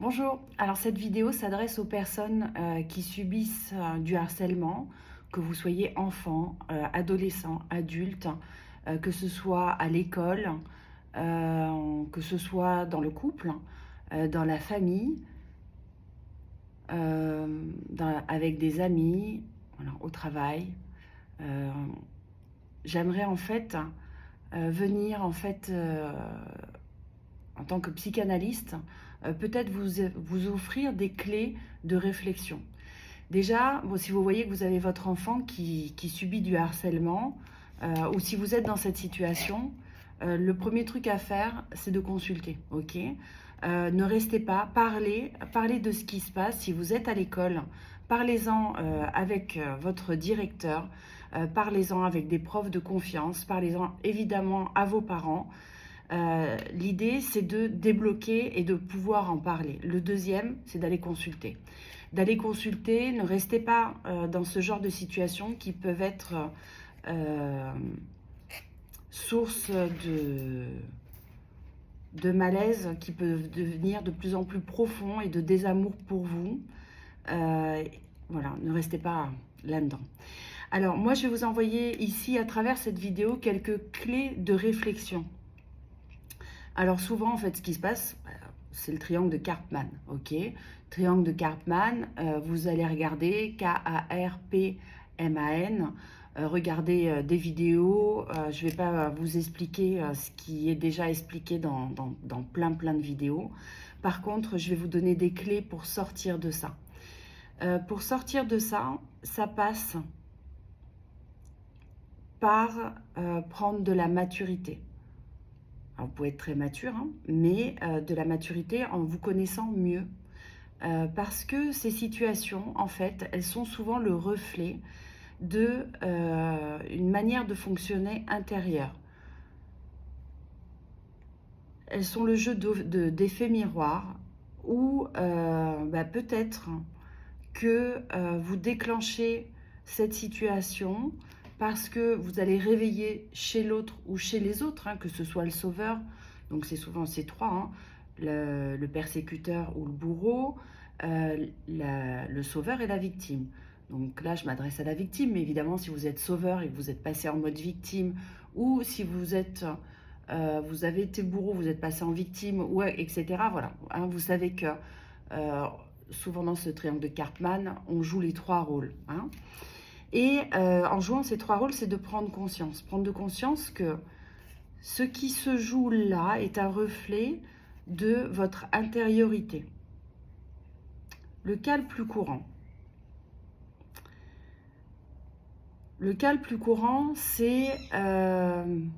Bonjour, alors cette vidéo s'adresse aux personnes qui subissent du harcèlement, que vous soyez enfant, adolescent, adulte, que ce soit à l'école, que ce soit dans le couple, dans la famille, avec des amis, voilà, au travail. Euh, J'aimerais en fait venir en fait en tant que psychanalyste, peut-être vous offrir des clés de réflexion. Déjà, bon, si vous voyez que vous avez votre enfant qui subit du harcèlement, ou si vous êtes dans cette situation, le premier truc à faire, c'est de consulter, ok. Ne restez pas, parlez de ce qui se passe. Si vous êtes à l'école, parlez-en avec votre directeur, parlez-en avec des profs de confiance, parlez-en évidemment à vos parents. L'idée, c'est de débloquer et de pouvoir en parler. Le deuxième, c'est d'aller consulter. D'aller consulter, ne restez pas dans ce genre de situations qui peuvent être euh, source de malaise, qui peuvent devenir de plus en plus profonds et de désamour pour vous. Euh, voilà, ne restez pas là-dedans. Alors, moi, je vais vous envoyer ici, à travers cette vidéo, quelques clés de réflexion. Alors souvent, en fait, ce qui se passe, c'est le triangle de Karpman, ok. Triangle de Karpman, vous allez regarder Karpman, regardez des vidéos. Je ne vais pas vous expliquer ce qui est déjà expliqué dans plein de vidéos. Par contre, je vais vous donner des clés pour sortir de ça. Pour sortir de ça, ça passe par prendre de la maturité. Alors, vous pouvez être très mature, hein, mais de la maturité en vous connaissant mieux. Parce que ces situations, en fait, elles sont souvent le reflet de une manière de fonctionner intérieure. Elles sont le jeu d'effets miroirs où peut-être que vous déclenchez cette situation parce que vous allez réveiller chez l'autre ou chez les autres, hein, que ce soit le sauveur, donc c'est souvent ces trois, hein, le persécuteur ou le bourreau, le sauveur et la victime. Donc là, je m'adresse à la victime, mais évidemment, si vous êtes sauveur et que vous êtes passé en mode victime, ou si vous avez été bourreau, vous êtes passé en victime, ouais, etc. Voilà, hein, vous savez que souvent dans ce triangle de Karpman, on joue les trois rôles, hein. Et en jouant ces trois rôles, c'est de prendre conscience. Prendre de conscience que ce qui se joue là est un reflet de votre intériorité. Le cas le plus courant. Le cas le plus courant, c'est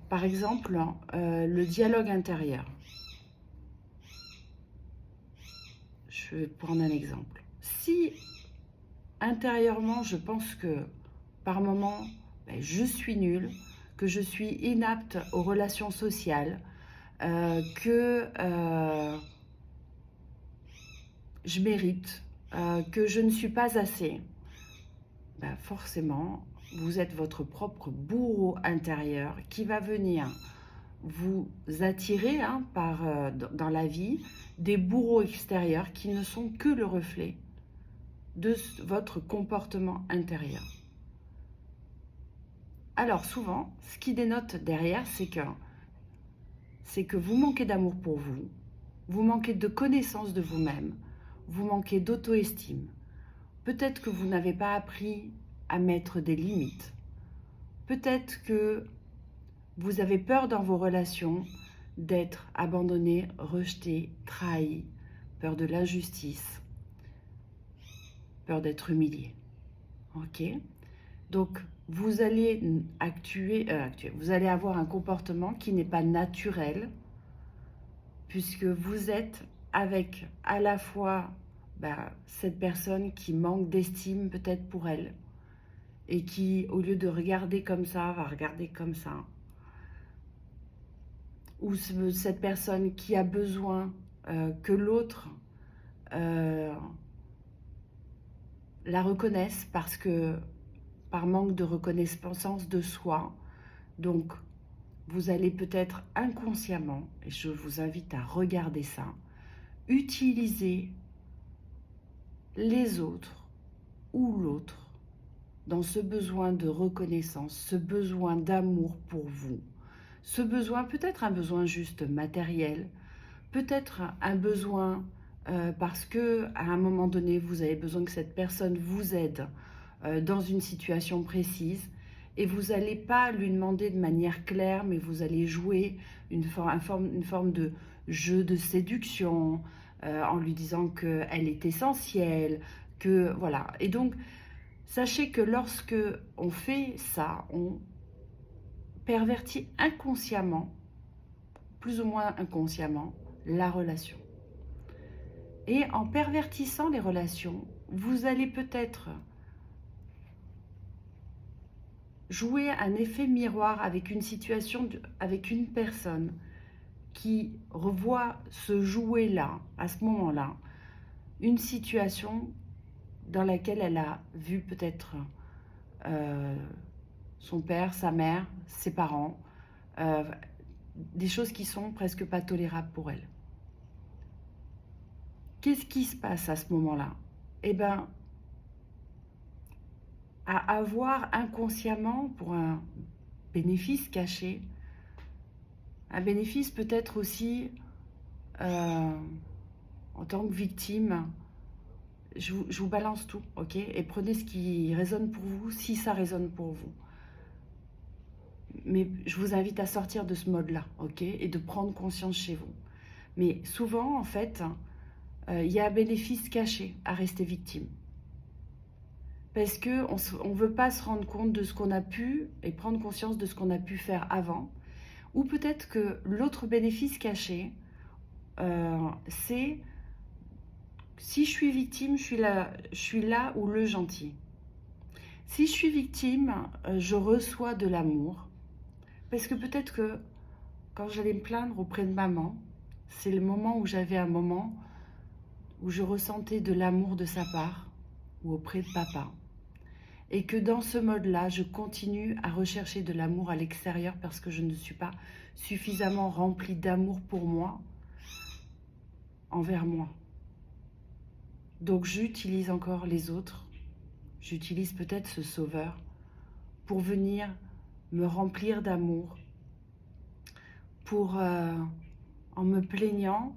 par exemple le dialogue intérieur. Je vais prendre un exemple. Si intérieurement, je pense que par moment, je suis nulle, que je suis inapte aux relations sociales, que je mérite, que je ne suis pas assez, forcément, vous êtes votre propre bourreau intérieur qui va venir vous attirer, hein, dans la vie des bourreaux extérieurs qui ne sont que le reflet de votre comportement intérieur. Alors souvent, ce qui dénote derrière, c'est que vous manquez d'amour pour vous, vous manquez de connaissance de vous-même, vous manquez d'auto-estime. Peut-être que vous n'avez pas appris à mettre des limites. Peut-être que vous avez peur dans vos relations d'être abandonné, rejeté, trahi, peur de l'injustice, peur d'être humilié. Ok ? Donc, vous allez vous allez avoir un comportement qui n'est pas naturel, puisque vous êtes avec à la fois cette personne qui manque d'estime peut-être pour elle, et qui, au lieu de regarder comme ça, va regarder comme ça. Ou cette personne qui a besoin que l'autre la reconnaisse par manque de reconnaissance de soi. Donc, vous allez peut-être inconsciemment, et je vous invite à regarder ça, utiliser les autres ou l'autre dans ce besoin de reconnaissance, ce besoin d'amour pour vous, ce besoin, peut-être un besoin juste matériel, peut-être un besoin parce que à un moment donné, vous avez besoin que cette personne vous aide dans une situation précise, et vous n'allez pas lui demander de manière claire, mais vous allez jouer une forme de jeu de séduction en lui disant qu'elle est essentielle, que voilà. Et donc, sachez que lorsque on fait ça, on pervertit inconsciemment, plus ou moins inconsciemment, la relation. Et en pervertissant les relations, vous allez peut-être jouer un effet miroir avec une situation, avec une personne qui revoit se jouer là, à ce moment-là, une situation dans laquelle elle a vu peut-être son père, sa mère, ses parents, des choses qui sont presque pas tolérables pour elle. Qu'est-ce qui se passe à ce moment-là? Eh bien, à avoir inconsciemment, pour un bénéfice caché, un bénéfice peut-être aussi en tant que victime, je vous balance tout, ok? Et prenez ce qui résonne pour vous, si ça résonne pour vous. Mais je vous invite à sortir de ce mode-là, ok? Et de prendre conscience chez vous. Mais souvent, en fait, il y a un bénéfice caché à rester victime. Parce qu'on ne veut pas se rendre compte de ce qu'on a pu et prendre conscience de ce qu'on a pu faire avant. Ou peut-être que l'autre bénéfice caché, c'est si je suis victime, je suis là où le gentil. Si je suis victime, je reçois de l'amour. Parce que peut-être que quand j'allais me plaindre auprès de maman, c'est le moment où j'avais un moment où je ressentais de l'amour de sa part ou auprès de papa. Et que dans ce mode-là, je continue à rechercher de l'amour à l'extérieur parce que je ne suis pas suffisamment remplie d'amour pour moi, envers moi. Donc j'utilise encore les autres, j'utilise peut-être ce sauveur pour venir me remplir d'amour, pour, en me plaignant,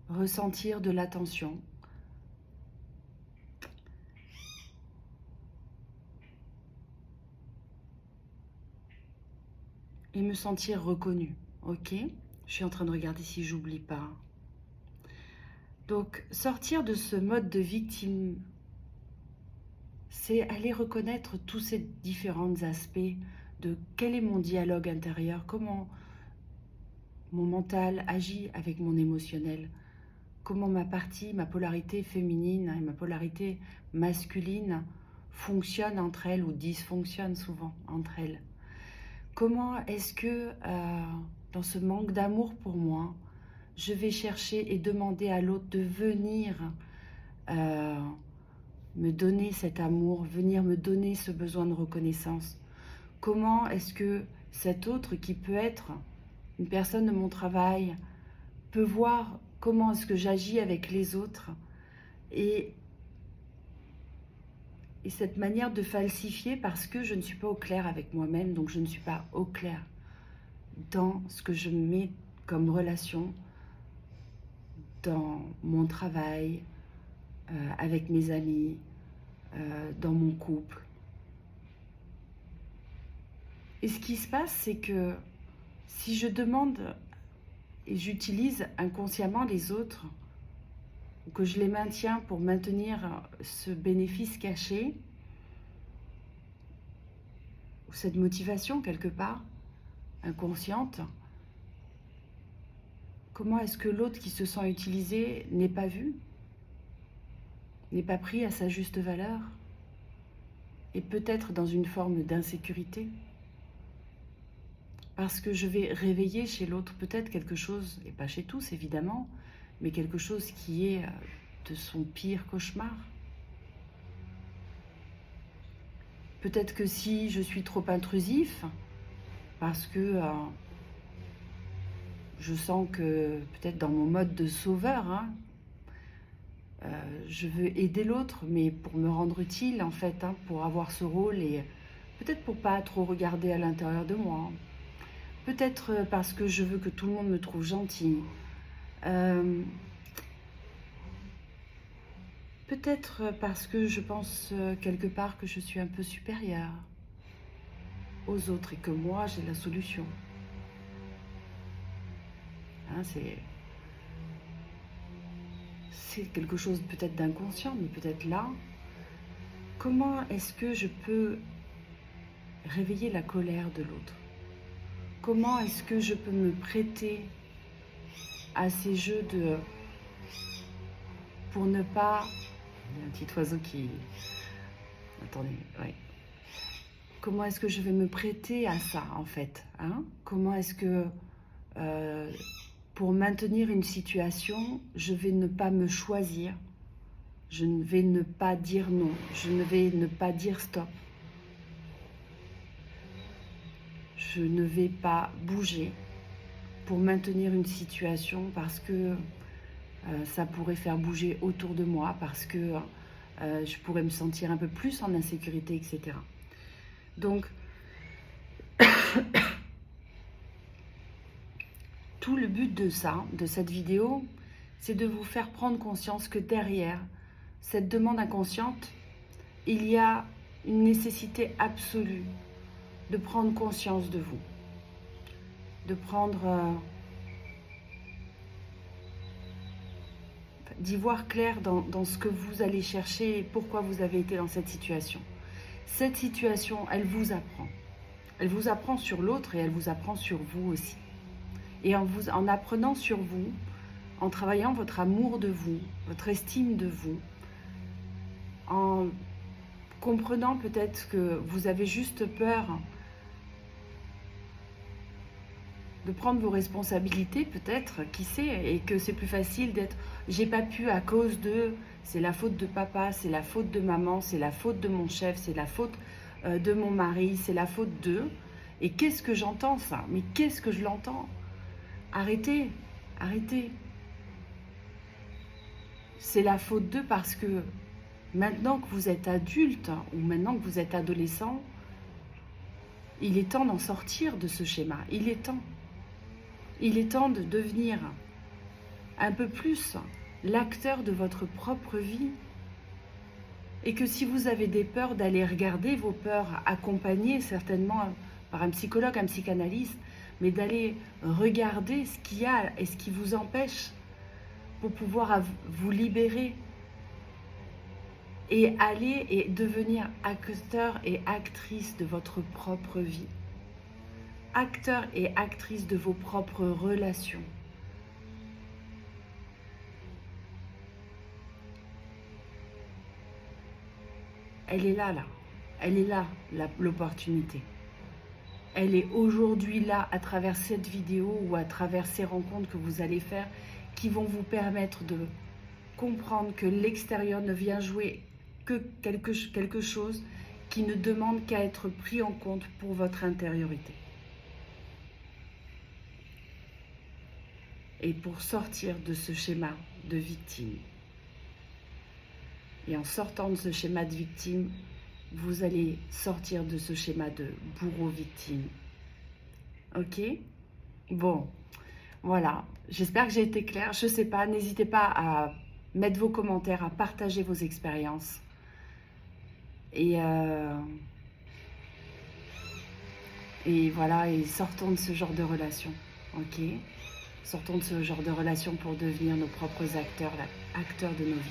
ressentir de l'attention. Et me sentir reconnue, ok? Je suis en train de regarder si j'oublie pas. Donc, sortir de ce mode de victime, c'est aller reconnaître tous ces différents aspects de quel est mon dialogue intérieur, comment mon mental agit avec mon émotionnel, comment ma partie, ma polarité féminine et ma polarité masculine fonctionnent entre elles ou dysfonctionnent souvent entre elles. Comment est-ce que dans ce manque d'amour pour moi, je vais chercher et demander à l'autre de venir me donner cet amour, venir me donner ce besoin de reconnaissance? Comment est-ce que cet autre, qui peut être une personne de mon travail, peut voir comment est-ce que j'agis avec les autres, et cette manière de falsifier parce que je ne suis pas au clair avec moi-même, donc je ne suis pas au clair dans ce que je mets comme relation, dans mon travail, avec mes amis, dans mon couple. Et ce qui se passe, c'est que si je demande et j'utilise inconsciemment les autres, ou que je les maintiens pour maintenir ce bénéfice caché, ou cette motivation quelque part, inconsciente, comment est-ce que l'autre qui se sent utilisé n'est pas vu, n'est pas pris à sa juste valeur, et peut-être dans une forme d'insécurité? Parce que je vais réveiller chez l'autre peut-être quelque chose, et pas chez tous évidemment, mais quelque chose qui est de son pire cauchemar. Peut-être que si je suis trop intrusif, parce que je sens que peut-être dans mon mode de sauveur, hein, je veux aider l'autre, mais pour me rendre utile, en fait, hein, pour avoir ce rôle et peut-être pour pas trop regarder à l'intérieur de moi. Peut-être parce que je veux que tout le monde me trouve gentille. Euh, Peut-être parce que je pense quelque part que je suis un peu supérieure aux autres et que moi, j'ai la solution. Hein, c'est quelque chose peut-être d'inconscient, mais peut-être là. Comment est-ce que je peux réveiller la colère de l'autre? Comment est-ce que je peux me prêter à ces jeux de... pour ne pas... Il y a un petit oiseau qui... Attendez, ouais. Comment est-ce que je vais me prêter à ça, en fait, hein? Comment est-ce que... pour maintenir une situation, je vais ne pas me choisir, je ne vais ne pas dire non, je ne vais ne pas dire stop. Je ne vais pas bouger pour maintenir une situation parce que ça pourrait faire bouger autour de moi, parce que je pourrais me sentir un peu plus en insécurité, etc. Donc, tout le but de ça, de cette vidéo, c'est de vous faire prendre conscience que derrière cette demande inconsciente, il y a une nécessité absolue de prendre conscience de vous, de prendre, d'y voir clair dans ce que vous allez chercher et pourquoi vous avez été dans cette situation. Cette situation, elle vous apprend. Elle vous apprend sur l'autre et elle vous apprend sur vous aussi. Et en apprenant sur vous, en travaillant votre amour de vous, votre estime de vous, en comprenant peut-être que vous avez juste peur de prendre vos responsabilités, peut-être, qui sait, et que c'est plus facile d'être « j'ai pas pu à cause de… » c'est la faute de papa, c'est la faute de maman, c'est la faute de mon chef, c'est la faute de mon mari, c'est la faute d'eux. Et qu'est-ce que j'entends ça? Mais qu'est-ce que je l'entends? Arrêtez, arrêtez. C'est la faute d'eux parce que maintenant que vous êtes adulte ou maintenant que vous êtes adolescent, il est temps d'en sortir de ce schéma. Il est temps. Il est temps de devenir un peu plus l'acteur de votre propre vie. Et que si vous avez des peurs, d'aller regarder vos peurs, accompagnées certainement par un psychologue, un psychanalyste, mais d'aller regarder ce qu'il y a et ce qui vous empêche pour pouvoir vous libérer et aller et devenir acteur et actrice de votre propre vie. Acteur et actrice de vos propres relations. Elle est là. Elle est là, l'opportunité. Elle est aujourd'hui là, à travers cette vidéo ou à travers ces rencontres que vous allez faire, qui vont vous permettre de comprendre que l'extérieur ne vient jouer que quelque chose qui ne demande qu'à être pris en compte pour votre intériorité. Et pour sortir de ce schéma de victime. Et en sortant de ce schéma de victime, vous allez sortir de ce schéma de bourreau-victime. Ok? Bon, voilà. J'espère que j'ai été claire. Je ne sais pas, n'hésitez pas à mettre vos commentaires, à partager vos expériences. Et voilà, et sortons de ce genre de relation. Ok? Sortons de ce genre de relation pour devenir nos propres acteurs, acteurs de nos vies.